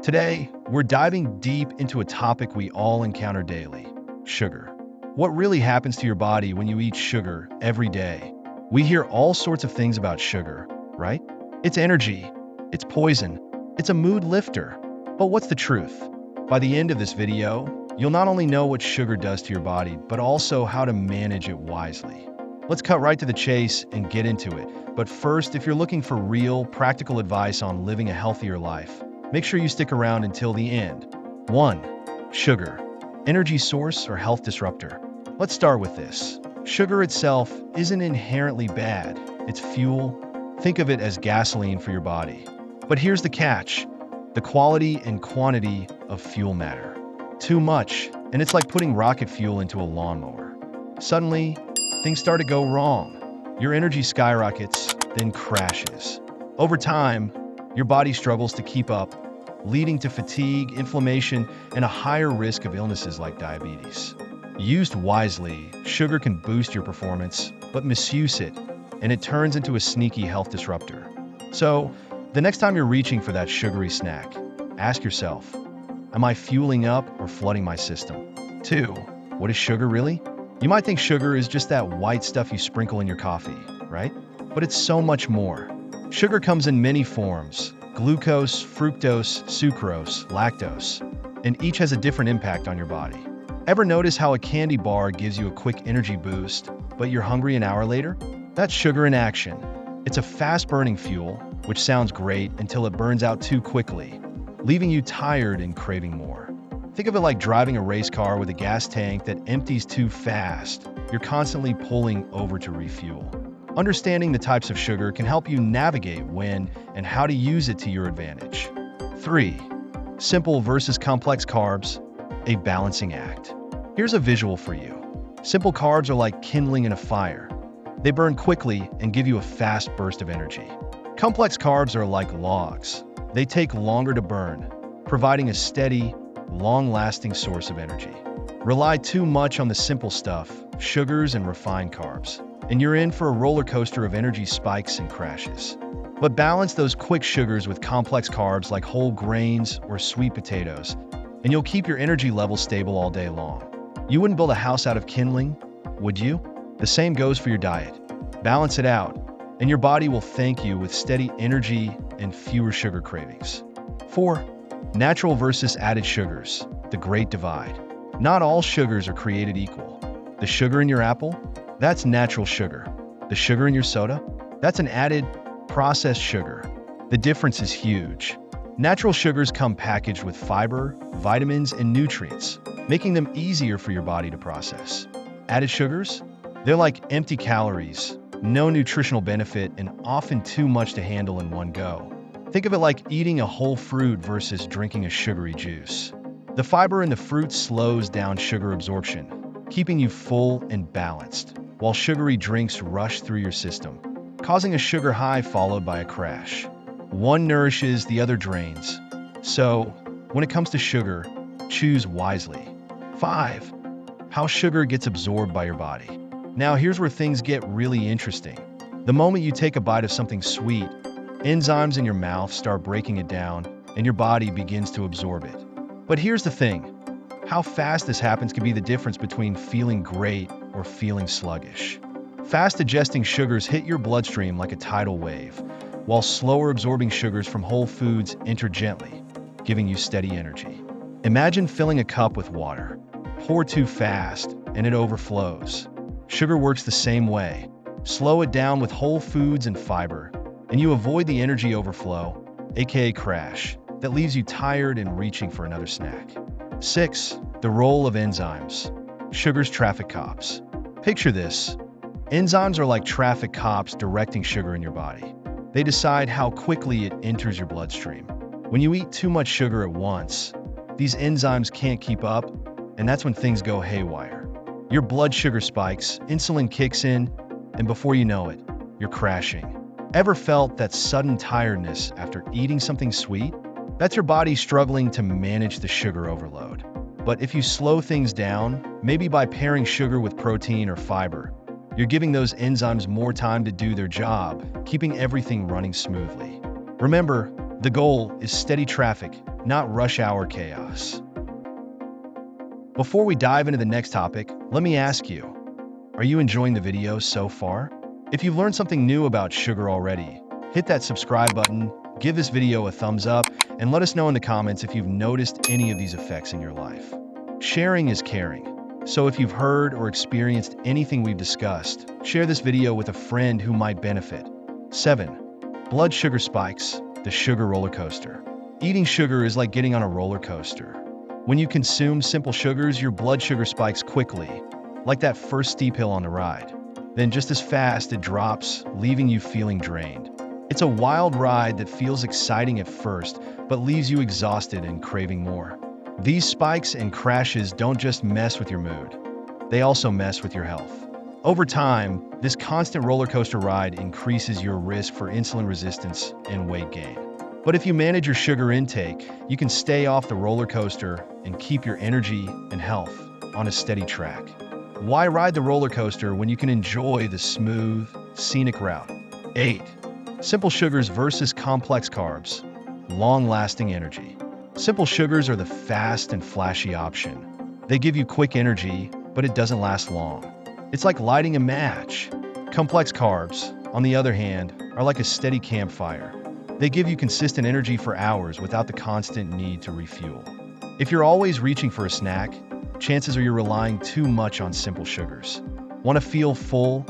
Today, we're diving deep into a topic we all encounter daily: sugar. What really happens to your body when you eat sugar every day? We hear all sorts of things about sugar, right? It's energy, it's poison, it's a mood lifter. But what's the truth? By the end of this video, you'll not only know what sugar does to your body, but also how to manage it wisely. Let's cut right to the chase and get into it. But first, if you're looking for real, practical advice on living a healthier life, make sure you stick around until the end. 1. Sugar. Energy source or health disruptor? Let's start with this. Sugar itself isn't inherently bad. It's fuel. Think of it as gasoline for your body. But here's the catch. The quality and quantity of fuel matter. Too much, and it's like putting rocket fuel into a lawnmower. Suddenly, things start to go wrong. Your energy skyrockets, then crashes. Over time, your body struggles to keep up, leading to fatigue, inflammation, and a higher risk of illnesses like diabetes. Used wisely, sugar can boost your performance, but misuse it, and it turns into a sneaky health disruptor. So, the next time you're reaching for that sugary snack, ask yourself, am I fueling up or flooding my system? 2. What is sugar really? You might think sugar is just that white stuff you sprinkle in your coffee, right? But it's so much more. Sugar comes in many forms: glucose, fructose, sucrose, lactose, and each has a different impact on your body. Ever notice how a candy bar gives you a quick energy boost, but you're hungry an hour later? That's sugar in action. It's a fast-burning fuel, which sounds great until it burns out too quickly, leaving you tired and craving more. Think of it like driving a race car with a gas tank that empties too fast. You're constantly pulling over to refuel. Understanding the types of sugar can help you navigate when and how to use it to your advantage. 3. Simple versus complex carbs, a balancing act. Here's a visual for you. Simple carbs are like kindling in a fire. They burn quickly and give you a fast burst of energy. Complex carbs are like logs. They take longer to burn, providing a steady, long-lasting source of energy. Rely too much on the simple stuff, sugars and refined carbs, and you're in for a roller coaster of energy spikes and crashes. But balance those quick sugars with complex carbs like whole grains or sweet potatoes, and you'll keep your energy level stable all day long. You wouldn't build a house out of kindling, would you? The same goes for your diet. Balance it out, and your body will thank you with steady energy and fewer sugar cravings. 4. Natural versus added sugars, the great divide. Not all sugars are created equal. The sugar in your apple? That's natural sugar. The sugar in your soda? That's an added, processed sugar. The difference is huge. Natural sugars come packaged with fiber, vitamins, and nutrients, making them easier for your body to process. Added sugars? They're like empty calories, no nutritional benefit, and often too much to handle in one go. Think of it like eating a whole fruit versus drinking a sugary juice. The fiber in the fruit slows down sugar absorption, keeping you full and balanced, while sugary drinks rush through your system, causing a sugar high followed by a crash. One nourishes, the other drains. So, when it comes to sugar, choose wisely. 5. How sugar gets absorbed by your body. Now here's where things get really interesting. The moment you take a bite of something sweet, enzymes in your mouth start breaking it down, and your body begins to absorb it. But here's the thing. How fast this happens can be the difference between feeling great or feeling sluggish. Fast digesting sugars hit your bloodstream like a tidal wave, while slower absorbing sugars from whole foods enter gently, giving you steady energy. Imagine filling a cup with water. Pour too fast, and it overflows. Sugar works the same way. Slow it down with whole foods and fiber, and you avoid the energy overflow, aka crash, that leaves you tired and reaching for another snack. 6. The role of enzymes. Sugar's traffic cops. Picture this. Enzymes are like traffic cops directing sugar in your body. They decide how quickly it enters your bloodstream. When you eat too much sugar at once, these enzymes can't keep up, and that's when things go haywire. Your blood sugar spikes, insulin kicks in, and before you know it, you're crashing. Ever felt that sudden tiredness after eating something sweet? That's your body struggling to manage the sugar overload. But if you slow things down, maybe by pairing sugar with protein or fiber, you're giving those enzymes more time to do their job, keeping everything running smoothly. Remember, the goal is steady traffic, not rush hour chaos. Before we dive into the next topic, let me ask you, are you enjoying the video so far? If you've learned something new about sugar already, hit that subscribe button, give this video a thumbs up, and let us know in the comments if you've noticed any of these effects in your life. Sharing is caring. So if you've heard or experienced anything we've discussed, share this video with a friend who might benefit. 7. Blood sugar spikes, the sugar roller coaster. Eating sugar is like getting on a roller coaster. When you consume simple sugars, your blood sugar spikes quickly, like that first steep hill on the ride. Then just as fast, it drops, leaving you feeling drained. It's a wild ride that feels exciting at first, but leaves you exhausted and craving more. These spikes and crashes don't just mess with your mood, they also mess with your health. Over time, this constant roller coaster ride increases your risk for insulin resistance and weight gain. But if you manage your sugar intake, you can stay off the roller coaster and keep your energy and health on a steady track. Why ride the roller coaster when you can enjoy the smooth, scenic route? 8. Simple sugars versus complex carbs. Long-lasting energy. Simple sugars are the fast and flashy option. They give you quick energy, but it doesn't last long. It's like lighting a match. Complex carbs, on the other hand, are like a steady campfire. They give you consistent energy for hours without the constant need to refuel. If you're always reaching for a snack, chances are you're relying too much on simple sugars. Want to feel full,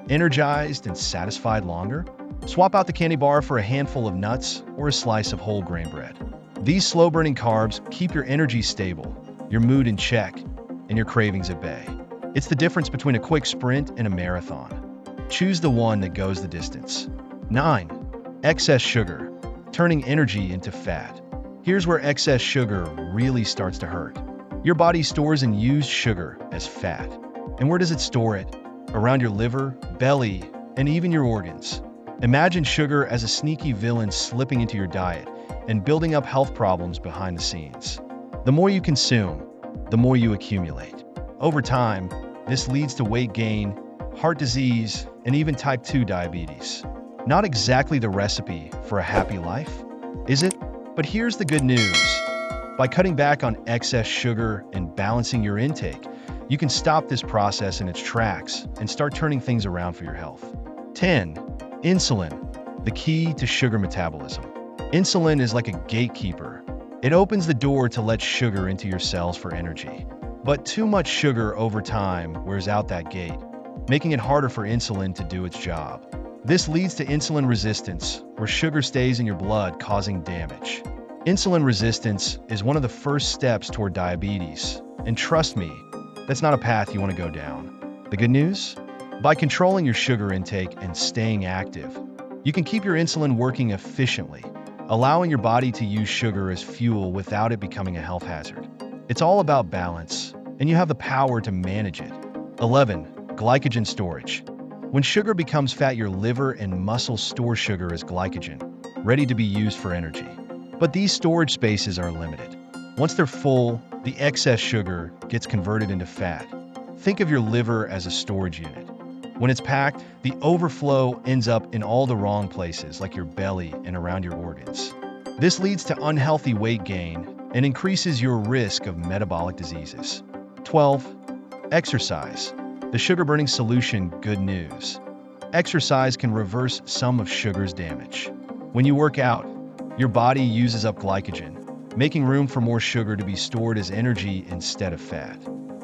energized, and satisfied longer? Swap out the candy bar for a handful of nuts or a slice of whole grain bread. These slow-burning carbs keep your energy stable, your mood in check, and your cravings at bay. It's the difference between a quick sprint and a marathon. Choose the one that goes the distance. 9. Excess sugar, turning energy into fat. Here's where excess sugar really starts to hurt. Your body stores and used sugar as fat. And where does it store it? Around your liver, belly, and even your organs. Imagine sugar as a sneaky villain slipping into your diet and building up health problems behind the scenes. The more you consume, the more you accumulate. Over time, this leads to weight gain, heart disease, and even type 2 diabetes. Not exactly the recipe for a happy life, is it? But here's the good news. By cutting back on excess sugar and balancing your intake, you can stop this process in its tracks and start turning things around for your health. 10. Insulin, the key to sugar metabolism. Insulin is like a gatekeeper. It opens the door to let sugar into your cells for energy. But too much sugar over time wears out that gate, making it harder for insulin to do its job. This leads to insulin resistance, where sugar stays in your blood causing damage. Insulin resistance is one of the first steps toward diabetes, and trust me, that's not a path you want to go down. The good news? By controlling your sugar intake and staying active, you can keep your insulin working efficiently, allowing your body to use sugar as fuel without it becoming a health hazard. It's all about balance, and you have the power to manage it. 11. Glycogen storage. When sugar becomes fat, your liver and muscles store sugar as glycogen, ready to be used for energy. But these storage spaces are limited. Once they're full, the excess sugar gets converted into fat. Think of your liver as a storage unit. When it's packed, the overflow ends up in all the wrong places, like your belly and around your organs. This leads to unhealthy weight gain and increases your risk of metabolic diseases. 12. Exercise. The sugar-burning solution, good news. Exercise can reverse some of sugar's damage. When you work out, your body uses up glycogen, making room for more sugar to be stored as energy instead of fat.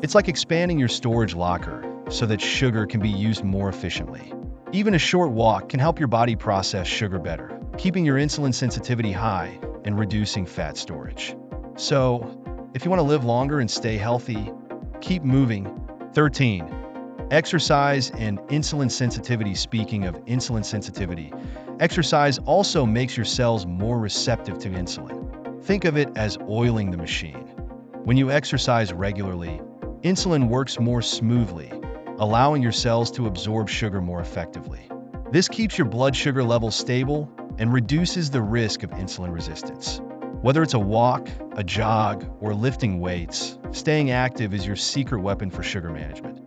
It's like expanding your storage locker so that sugar can be used more efficiently. Even a short walk can help your body process sugar better, keeping your insulin sensitivity high and reducing fat storage. So, if you want to live longer and stay healthy, keep moving. 13. Exercise and insulin sensitivity. Speaking of insulin sensitivity, exercise also makes your cells more receptive to insulin. Think of it as oiling the machine. When you exercise regularly, insulin works more smoothly, allowing your cells to absorb sugar more effectively. This keeps your blood sugar levels stable and reduces the risk of insulin resistance. Whether it's a walk, a jog, or lifting weights, staying active is your secret weapon for sugar management.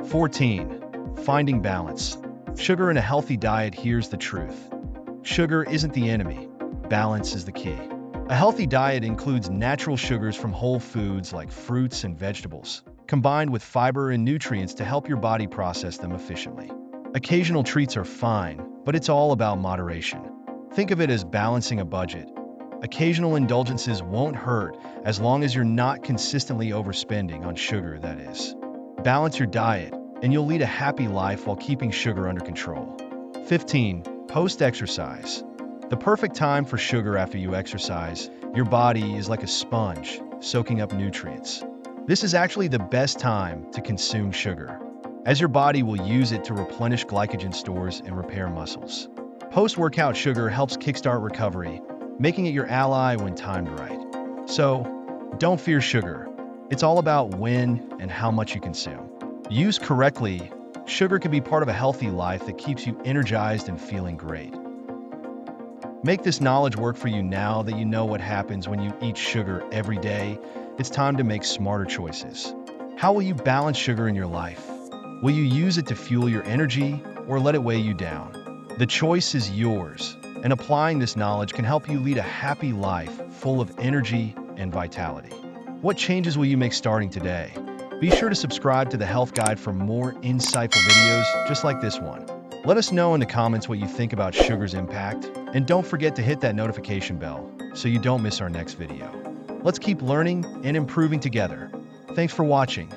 14. Finding balance. Sugar in a healthy diet. Here's the truth. Sugar isn't the enemy. Balance is the key. A healthy diet includes natural sugars from whole foods like fruits and vegetables, combined with fiber and nutrients to help your body process them efficiently. Occasional treats are fine, but it's all about moderation. Think of it as balancing a budget. Occasional indulgences won't hurt as long as you're not consistently overspending on sugar, that is. Balance your diet, and you'll lead a happy life while keeping sugar under control. 15. Post-exercise. The perfect time for sugar after you exercise. Your body is like a sponge, soaking up nutrients. This is actually the best time to consume sugar, as your body will use it to replenish glycogen stores and repair muscles. Post-workout sugar helps kickstart recovery, making it your ally when timed right. So, don't fear sugar. It's all about when and how much you consume. Used correctly, sugar can be part of a healthy life that keeps you energized and feeling great. Make this knowledge work for you now that you know what happens when you eat sugar every day. It's time to make smarter choices. How will you balance sugar in your life? Will you use it to fuel your energy or let it weigh you down? The choice is yours, and applying this knowledge can help you lead a happy life full of energy and vitality. What changes will you make starting today? Be sure to subscribe to the Health Guide for more insightful videos just like this one. Let us know in the comments what you think about sugar's impact, and don't forget to hit that notification bell so you don't miss our next video. Let's keep learning and improving together. Thanks for watching.